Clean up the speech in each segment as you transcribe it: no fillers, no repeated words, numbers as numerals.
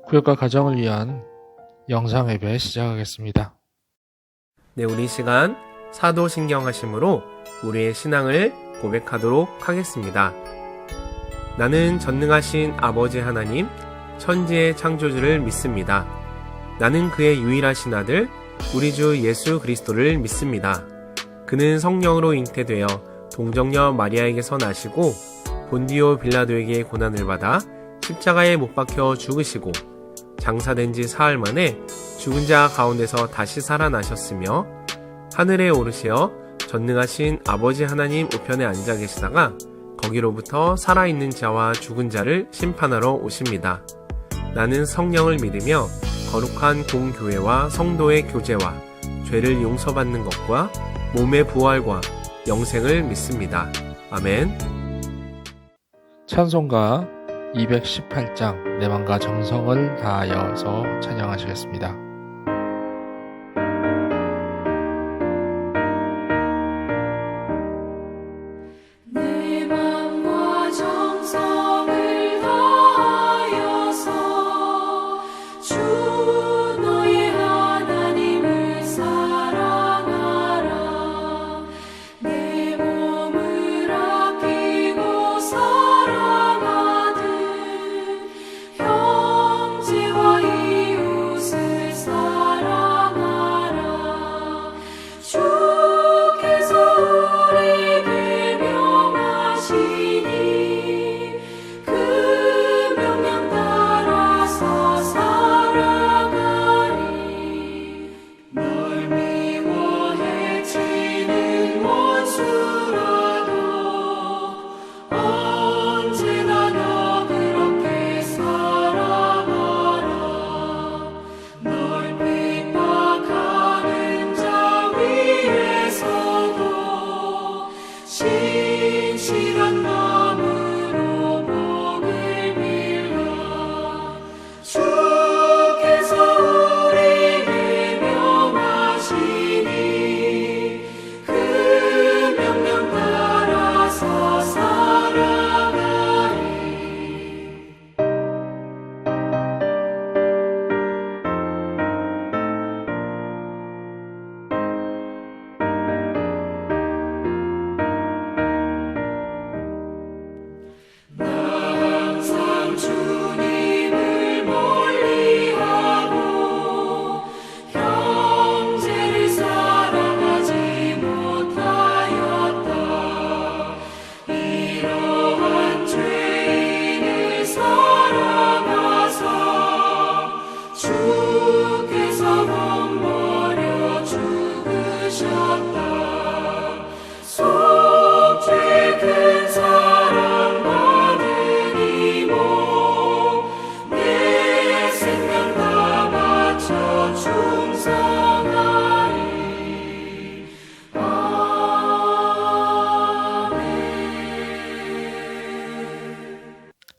구역과 가정을 위한 영상 예배 시작하겠습니다. 네, 우리 시간 사도신경하심으로 우리의 신앙을 고백하도록 하겠습니다. 나는 전능하신 아버지 하나님, 천지의 창조주를 믿습니다. 나는 그의 유일하신 아들, 우리 주 예수 그리스도를 믿습니다. 그는 성령으로 잉태되어 동정녀 마리아에게서 나시고 본디오 빌라도에게 고난을 받아 십자가에 못 박혀 죽으시고 장사된 지 사흘 만에 죽은 자 가운데서 다시 살아나셨으며 하늘에 오르시어 전능하신 아버지 하나님 우편에 앉아 계시다가 거기로부터 살아있는 자와 죽은 자를 심판하러 오십니다. 나는 성령을 믿으며 거룩한 공교회와 성도의 교제와 죄를 용서받는 것과 몸의 부활과 영생을 믿습니다. 아멘. 찬송가 218장 내 맘과 정성을 다하여서 찬양하시겠습니다.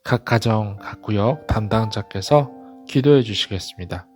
각 가정, 각 구역 담당자께서 기도해 주시겠습니다.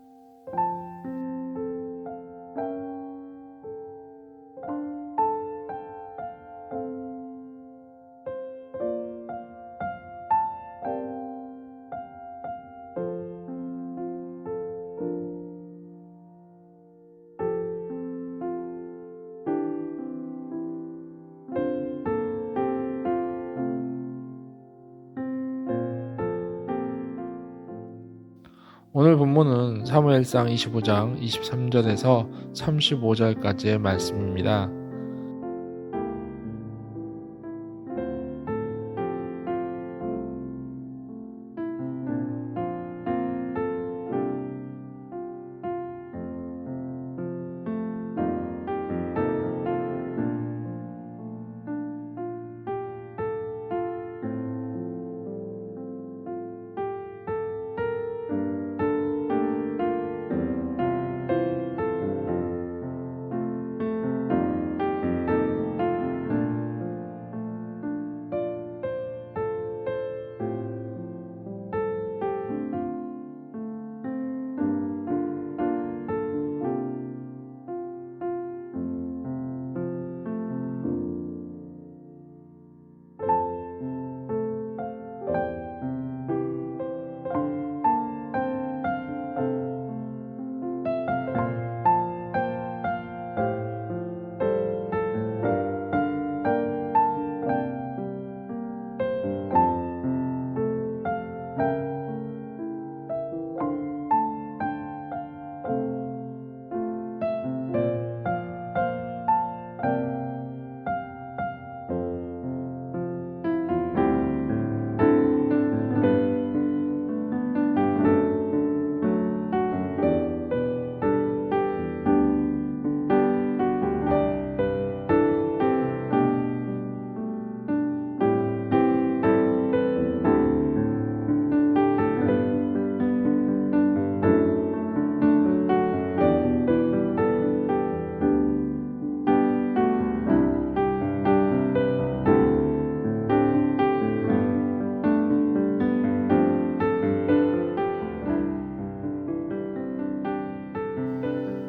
오늘 본문은 사무엘상 25장 23절에서 35절까지의 말씀입니다.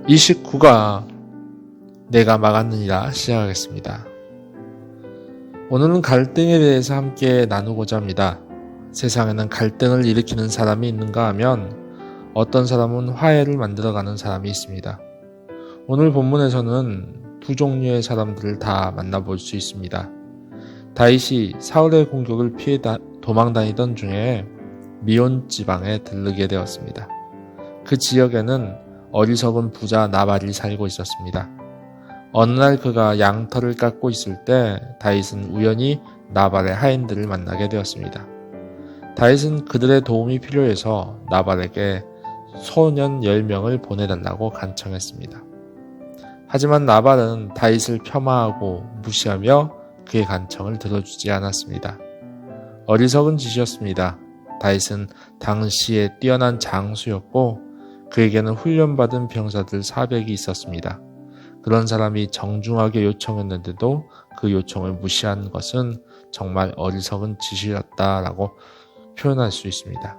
29가 내가 막았느니라 시작하겠습니다. 오늘은 갈등에 대해서 함께 나누고자 합니다. 세상에는 갈등을 일으키는 사람이 있는가 하면 어떤 사람은 화해를 만들어가는 사람이 있습니다. 오늘 본문에서는 두 종류의 사람들을 다 만나볼 수 있습니다. 다윗이 사울의 공격을 피해 도망다니던 중에 미온 지방에 들르게 되었습니다. 그 지역에는 어리석은 부자 나발이 살고 있었습니다. 어느 날 그가 양털을 깎고 있을 때 다윗은 우연히 나발의 하인들을 만나게 되었습니다. 다윗은 그들의 도움이 필요해서 나발에게 소년 10명을 보내달라고 간청했습니다. 하지만 나발은 다윗을 폄하하고 무시하며 그의 간청을 들어주지 않았습니다. 어리석은 짓이었습니다. 다윗은 당시에 뛰어난 장수였고 그에게는 훈련받은 병사들 400이 있었습니다. 그런 사람이 정중하게 요청했는데도 그 요청을 무시한 것은 정말 어리석은 짓이었다라고 표현할 수 있습니다.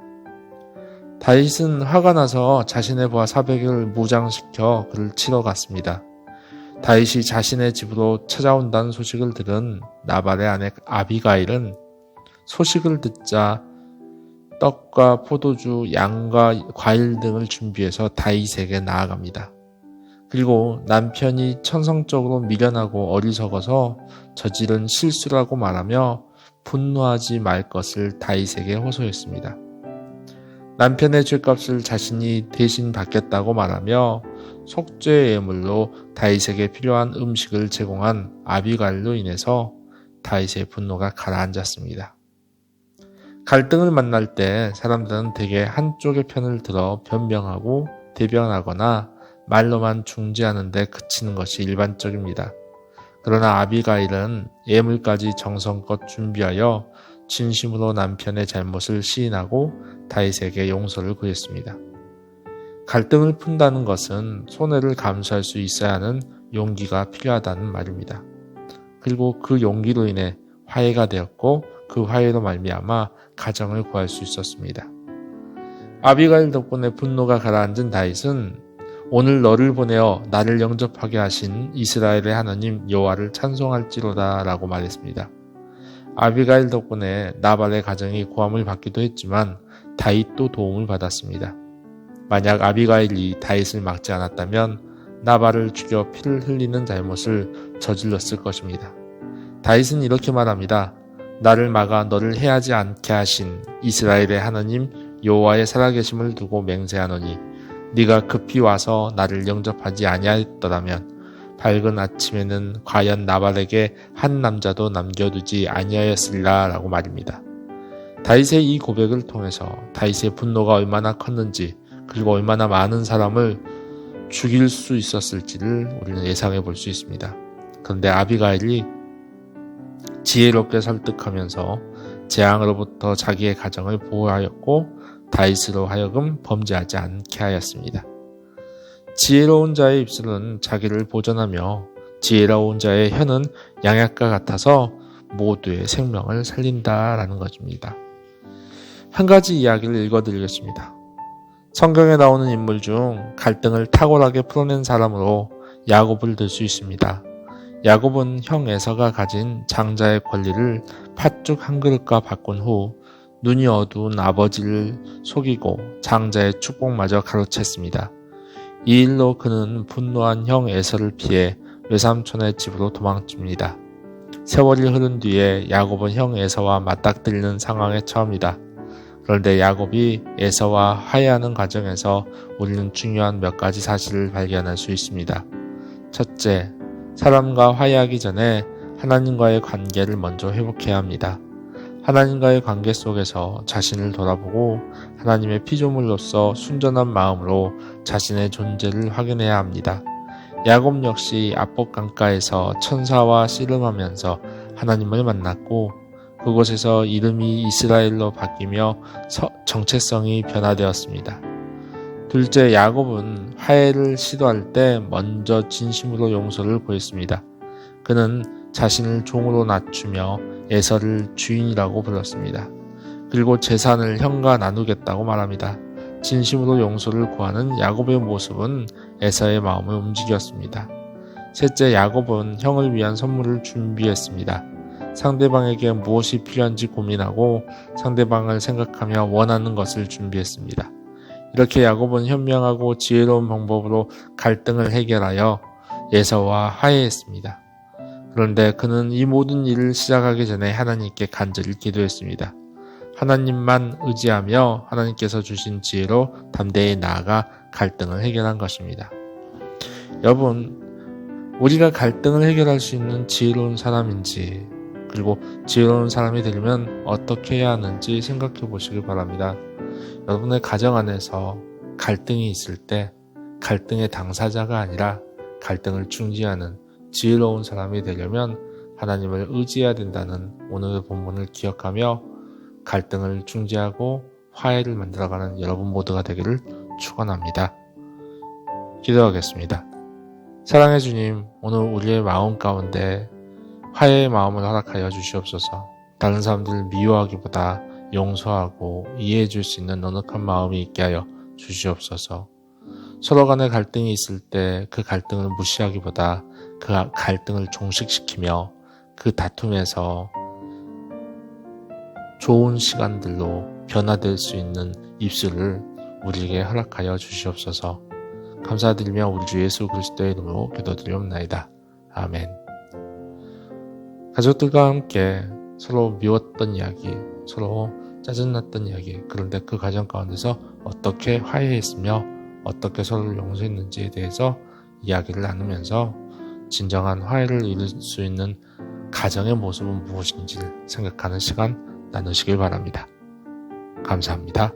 다윗은 화가 나서 자신의 부하 400을 무장시켜 그를 치러 갔습니다. 다윗이 자신의 집으로 찾아온다는 소식을 들은 나발의 아내 아비가일은 소식을 듣자 떡과 포도주, 양과 과일 등을 준비해서 다윗에게 나아갑니다. 그리고 남편이 천성적으로 미련하고 어리석어서 저지른 실수라고 말하며 분노하지 말 것을 다윗에게 호소했습니다. 남편의 죗값을 자신이 대신 받겠다고 말하며 속죄의 예물로 다윗에게 필요한 음식을 제공한 아비가일로 인해서 다윗의 분노가 가라앉았습니다. 갈등을 만날 때 사람들은 대개 한쪽의 편을 들어 변명하고 대변하거나 말로만 중재하는 데 그치는 것이 일반적입니다. 그러나 아비가일은 예물까지 정성껏 준비하여 진심으로 남편의 잘못을 시인하고 다윗에게 용서를 구했습니다. 갈등을 푼다는 것은 손해를 감수할 수 있어야 하는 용기가 필요하다는 말입니다. 그리고 그 용기로 인해 화해가 되었고 그 화해로 말미암아 가정을 구할 수 있었습니다. 아비가일 덕분에 분노가 가라앉은 다윗은 오늘 너를 보내어 나를 영접하게 하신 이스라엘의 하나님 여호와를 찬송할지로다 라고 말했습니다. 아비가일 덕분에 나발의 가정이 구함을 받기도 했지만 다윗도 도움을 받았습니다. 만약 아비가일이 다윗을 막지 않았다면 나발을 죽여 피를 흘리는 잘못을 저질렀을 것입니다. 다윗은 이렇게 말합니다. 나를 막아 너를 해하지 않게 하신 이스라엘의 하나님 여호와의 살아계심을 두고 맹세하노니 네가 급히 와서 나를 영접하지 아니하였더라면 밝은 아침에는 과연 나발에게 한 남자도 남겨두지 아니하였으리라 라고 말입니다. 다윗의 이 고백을 통해서 다윗의 분노가 얼마나 컸는지 그리고 얼마나 많은 사람을 죽일 수 있었을지를 우리는 예상해 볼 수 있습니다. 그런데 아비가일이 지혜롭게 설득하면서 재앙으로부터 자기의 가정을 보호하였고 다윗으로 하여금 범죄하지 않게 하였습니다. 지혜로운 자의 입술은 자기를 보전하며 지혜로운 자의 혀는 양약과 같아서 모두의 생명을 살린다라는 것입니다. 한 가지 이야기를 읽어드리겠습니다. 성경에 나오는 인물 중 갈등을 탁월하게 풀어낸 사람으로 야곱을 들 수 있습니다. 야곱은 형 에서가 가진 장자의 권리를 팥죽 한 그릇과 바꾼 후 눈이 어두운 아버지를 속이고 장자의 축복마저 가로챘습니다. 이 일로 그는 분노한 형 에서를 피해 외삼촌의 집으로 도망칩니다. 세월이 흐른 뒤에 야곱은 형 에서와 맞닥뜨리는 상황에 처합니다. 그런데 야곱이 에서와 화해하는 과정에서 우리는 중요한 몇 가지 사실을 발견할 수 있습니다. 첫째, 사람과 화해하기 전에 하나님과의 관계를 먼저 회복해야 합니다. 하나님과의 관계 속에서 자신을 돌아보고 하나님의 피조물로서 순전한 마음으로 자신의 존재를 확인해야 합니다. 야곱 역시 압복 강가에서 천사와 씨름하면서 하나님을 만났고 그곳에서 이름이 이스라엘로 바뀌며 정체성이 변화되었습니다. 둘째, 야곱은 화해를 시도할 때 먼저 진심으로 용서를 구했습니다. 그는 자신을 종으로 낮추며 에서를 주인이라고 불렀습니다. 그리고 재산을 형과 나누겠다고 말합니다. 진심으로 용서를 구하는 야곱의 모습은 에서의 마음을 움직였습니다. 셋째, 야곱은 형을 위한 선물을 준비했습니다. 상대방에게 무엇이 필요한지 고민하고 상대방을 생각하며 원하는 것을 준비했습니다. 이렇게 야곱은 현명하고 지혜로운 방법으로 갈등을 해결하여 에서와 화해했습니다. 그런데 그는 이 모든 일을 시작하기 전에 하나님께 간절히 기도했습니다. 하나님만 의지하며 하나님께서 주신 지혜로 담대히 나아가 갈등을 해결한 것입니다. 여러분, 우리가 갈등을 해결할 수 있는 지혜로운 사람인지, 그리고 지혜로운 사람이 되려면 어떻게 해야 하는지 생각해 보시길 바랍니다. 여러분의 가정 안에서 갈등이 있을 때 갈등의 당사자가 아니라 갈등을 중지하는 지혜로운 사람이 되려면 하나님을 의지해야 된다는 오늘의 본문을 기억하며 갈등을 중지하고 화해를 만들어가는 여러분 모두가 되기를 축원합니다. 기도하겠습니다. 사랑해 주님, 오늘 우리의 마음 가운데 화해의 마음을 허락하여 주시옵소서. 다른 사람들을 미워하기보다 용서하고 이해해 줄 수 있는 넉넉한 마음이 있게 하여 주시옵소서. 서로 간의 갈등이 있을 때 그 갈등을 무시하기보다 그 갈등을 종식시키며 그 다툼에서 좋은 시간들로 변화될 수 있는 입술을 우리에게 허락하여 주시옵소서. 감사드리며 우리 주 예수 그리스도의 이름으로 기도드리옵나이다. 아멘. 가족들과 함께 서로 미웠던 이야기, 서로 짜증났던 이야기, 그런데 그 과정 가운데서 어떻게 화해했으며 어떻게 서로를 용서했는지에 대해서 이야기를 나누면서 진정한 화해를 이룰 수 있는 가정의 모습은 무엇인지를 생각하는 시간 나누시길 바랍니다. 감사합니다.